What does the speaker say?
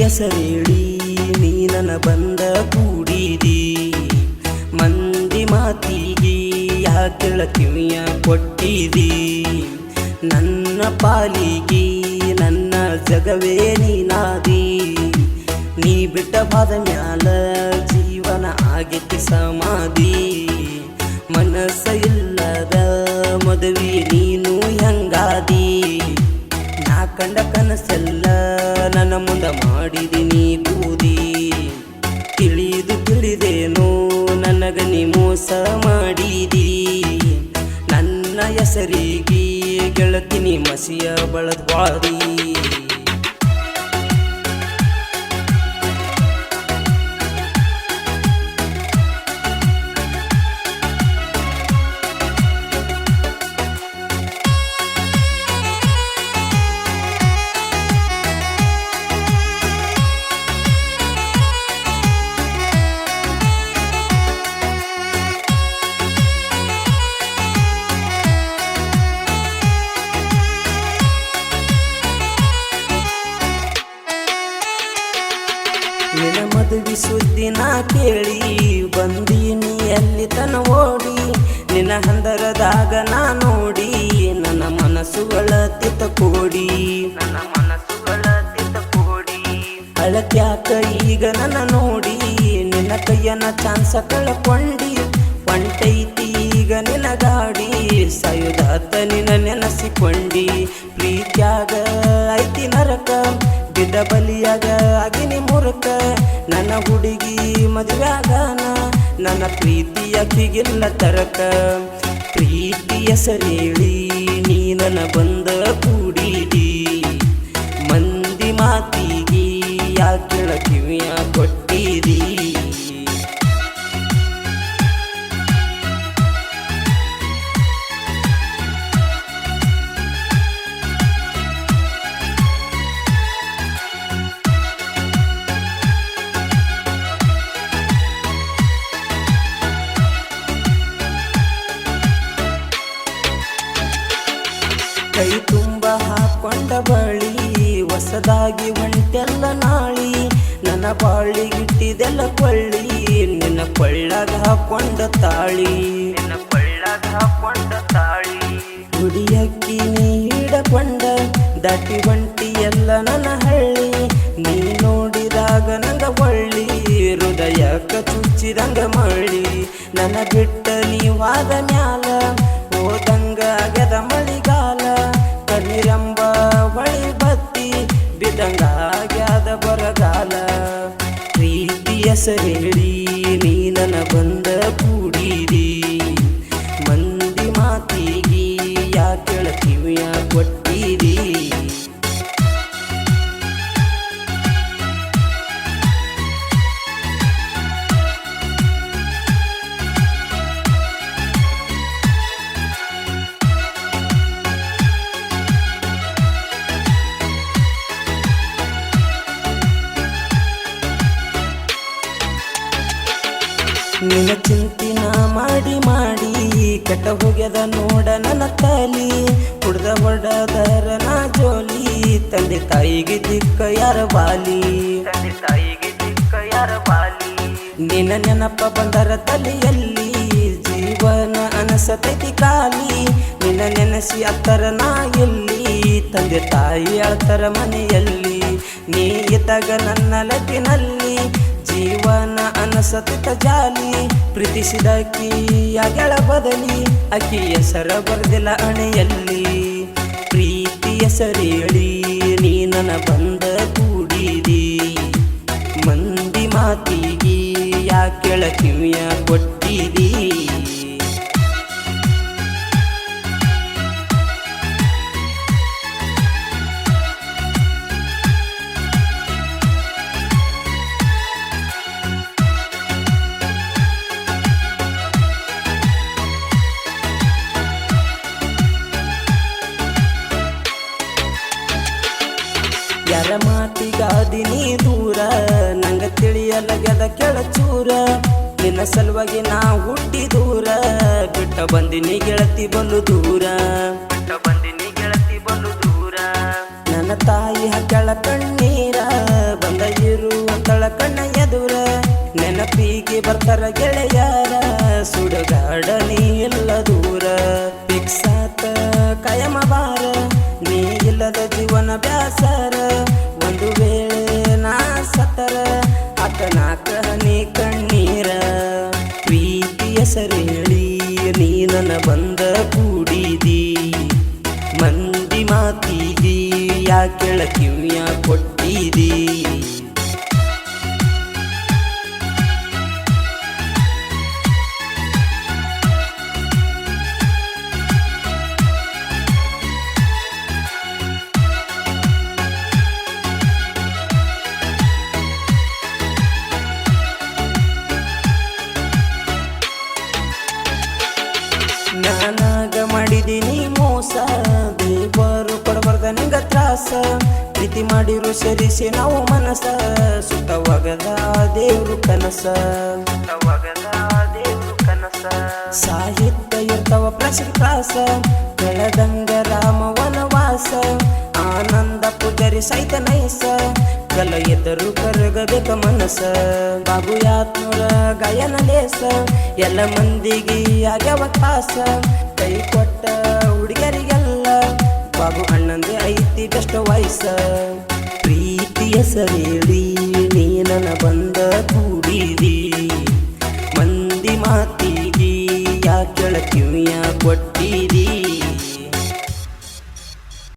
ಹೆಸರೇಳಿ ನೀ ನನ್ನ ಬಂದ ಕೂಡಿದಿ ಮಂದಿ ಮಾತಿಗೆ ಯಾಕೆಳ ಕಿವಿಯ ಕೊಟ್ಟಿದಿ ನನ್ನ ಪಾಲಿಗೆ ನನ್ನ ಜಗವೇ ನೀನಾದಿ ನೀ ಬಿಟ್ಟ ಬಾದ ಮ್ಯಾಲ ಜೀವನ ಆಗೈತಿ ಸಮಾಧಿ ಮನಸ್ಸ ಇಲ್ಲದ ಮದುವೆ ನೀನು ಹೆಂಗಾದಿ ನಾ ಕಂಡ ಕನಸೆಲ್ಲ ನನ್ನ ಮುಂದ ಮಾಡಿದಿನಿ ಬೂದಿ ತಿಳಿದೇನೋ ನನಗ ನೀ ಮೋಸ ಮಾಡಿದಿ ನನ್ನ ಹೆಸರಿಗೆ ಗೆಳತಿನಿ ಮಸಿಯ ಬಳದ್ವಾದಿ ನಿನ್ನ ಮದುವೆ ಸುದ್ದಿ ನಾ ಕೇಳಿ ಬಂದೀನಿ ಎಲ್ಲಿ ತನ ಓಡಿ ನಿನ್ನ ಹಂದರದಾಗ ನಾ ನೋಡಿ ನನ್ನ ಮನಸ್ಸುಗಳ ತಿತ್ತಕೋಡಿ ಅಳತ್ಯಾಕ ಈಗ ನನ್ನ ನೋಡಿ ನಿನ್ನ ಕೈಯನ ಚಾನ್ಸ ಕಳ್ಕೊಂಡಿ ಹೊಂಟೈತಿ ಈಗ ನಿನ್ನ ಗಾಡಿ ಸಾಯುದಾತ ನಿನ್ನ ನೆನಸಿಕೊಂಡಿ ಪ್ರೀತ್ಯಾಗ ಐತಿ ನರಕ ಬಿದ್ದ ಬಲಿಯಾಗ ಆಗಿನಿ ಮುರುಕ ನನ್ನ ಹುಡುಗಿ ಮದುವೆಯಾಗನ ನನ್ನ ಪ್ರೀತಿಯ ಕಿಗಿಲ್ಲ ತರಕ ಪ್ರೀತಿ ಹೆಸರೇಳಿ ನೀ ನನ್ನ ಬಂದ ಕೂಡಿದಿ ಮಂದಿ ಮಾತಿಗೆ ಯಾಕೆಳ ಕಿವಿಯ ಕೊಟ್ಟಿದಿ ಕೈ ತುಂಬ ಹಾಕೊಂಡ ಬಳಿ ಹೊಸದಾಗಿ ಹೊಂಟೆಲ್ಲ ನಾಳಿ ನನ್ನ ಬಾಳಿಗಿಟ್ಟಿದೆಲ್ಲ ಕೊಳ್ಳಿ ನಿನ್ನ ಕೊಳ್ಳಾಗ ಹಾಕೊಂಡ ತಾಳಿ ಹುಡಿಯಕ್ಕಿ ನೀ ಹಿಡಕೊಂಡ ದಾಟಿ ಹೊಂಟಿ ಎಲ್ಲ ನನ್ನ ಹಳ್ಳಿ ನೀ ನೋಡಿದಾಗ ನಂಗ ಒಳ್ಳಿ ಹೃದಯಕ್ಕ ಚುಚ್ಚಿದಂಗ ಮಳ್ಳಿ ನನ್ನ ಬಿಟ್ಟ ನೀವಾದ ಮ್ಯಾಲ ಹೋದಂಗ ಆಗದ ಮಳಿಗಾಲ ಕಣ್ಣಿರಂಬ ಬಳಿ ಬತ್ತಿ ಬಿದಂಗಾಗ್ಯಾದ ಬರಗಾಲ ಪ್ರೀತಿ ಹೆಸರೇಳಿ ನೀ ನನ್ನ ಬಂದ ಕೂಡಿದಿ ಮಂದಿ ಮಾತಿಗೆ ಯಾಕೆಳ ಕಿವಿಯ ಕೊಟ್ಟಿದಿ ನಿನ್ನ ಚಿಂತಿನ ಮಾಡಿ ಮಾಡಿ ಕೆಟ್ಟ ಹೋಗ್ಯದ ನೋಡ ನನ್ನ ತಲಿ ಕುಡ್ದ ಹೊಡೆದರ ನಾ ಜೋಲಿ ತಂದೆ ತಾಯಿಗೆ ದಿಕ್ಕ ಯಾರ ಬಾಲಿ ನಿನ್ನ ನೆನಪ ಬಂದರ ತಲೆಯಲ್ಲಿ ಜೀವನ ಅನಸತೈತಿ ಖಾಲಿ ನಿನ್ನ ನೆನಸಿ ಅತ್ತರ ನಾ ಎಲ್ಲಿ ತಂದೆ ತಾಯಿ ಅಳ್ತರ ಮನೆಯಲ್ಲಿ ನೀ ಇದ್ದಾಗ ನನ್ನ ಲಗ್ಗಿನಲ್ಲಿ ಜೀವನ ಅನಸತ ಜಾಲಿ ಪ್ರೀತಿಸಿದ ಅಕ್ಕಿಯಾಗಳ ಬದಲಿ ಅಕ್ಕಿ ಹೆಸರ ಬರ್ದಿಲ್ಲ ಅಣೆಯಲ್ಲಿ ಪ್ರೀತಿ ಹೆಸರೇಳಿ ನೀ ನನ್ನ ಬಂದ ಕೂಡಿದಿ ಮಂದಿ ಮಾತಿಗೆ ಯಾಕೆಳ ಕಿವಿಯ ಕೊಟ್ಟಿದಿ ಯಾರ ಮಾತಿಗಾದಿ ನೀ ದೂರ ನಂಗ ತಿಳಿಯಲಗದ ಕೆಳಚೂರ ನಿನ್ನ ಸಲುವಾಗಿ ನಾ ಹುಟ್ಟಿ ದೂರ ಬಿಟ್ಟ ಬಂದಿನಿ ಗೆಳತಿ ಬಲು ದೂರ ನನ್ನ ತಾಯಿ ಹಕ್ಕಳ ಕಣ್ಣೀರ ಬಂದ ಕಣ್ಣ ಎದುರ ನೆನಪಿಗೆ ಬರ್ತಾರ ಗೆಳೆಯಾರ ಸುಡಗಾಡ ನೀ ಇಲ್ಲ ದೂರ ಪಿಕ್ಸಾತ ಕಾಯಮ ಬಾರ ನೀ ಇಲ್ಲದ ಜೀವನ ಬ್ಯಾಸರ ಒಂದು ವೇಳೆ ನಾ ಸತರ ಅತನಾಕ ನೀ ಕಣ್ಣೀರ ಪ್ರೀತಿಯ ಸರೇಳಿ ನೀ ನನ್ನ ಬಂದ ಕೂಡಿದಿ ಮಂದಿ ಮಾತಿಗಿ ಯಾಕೆಳ ಕಿವ್ಯ ಕೊಟ್ಟಿದಿ ನಾನಾಗ ಮಾಡಿದೀನಿ ಮೋಸ ದೇವರು ಕೊಡಬಾರ್ದ ನಿಂಗ ತ್ರಾಸ ಪ್ರೀತಿ ಮಾಡಿರು ಸರಿಸಿ ನಾವು ಮನಸ ಸುಖವಾಗದ ದೇವ್ರು ಕನಸ ಸಾಹಿತ್ಯ ಇರ್ತವ ಪ್ರಸ ಬೆಳದಂಗ ರಾಮ ವನವಾಸ ಆನಂದ ಪುಜರಿ ಸಹಿತ ನೈಸ ಕಲ ಎದರು ಕರಗಬೇಕ ಮನಸ ಬಾಬು ಯಾತ್ನೂರ ಗಾಯನ ಲೇಸ ಎಲ್ಲ ಮಂದಿಗೆ ಆಗ್ಯಾವ ಕಾಸ ಕೈ ಕೊಟ್ಟ ಹುಡುಗರಿಗೆಲ್ಲ ಬಾಬು ಅಣ್ಣಂದೆ ಐತಿ ಬೆಸ್ಟ್ ವಯಸ್ಸ ಪ್ರೀತಿಯ ಸರೇಳಿ ನೀ ನನ್ನ ಬಂದ ಕೂಡಿದಿ ಮಂದಿ ಮಾತಿಗಿ ಯಾಕೆಳ ಕಿವಿಯ ಕೊಟ್ಟಿದಿ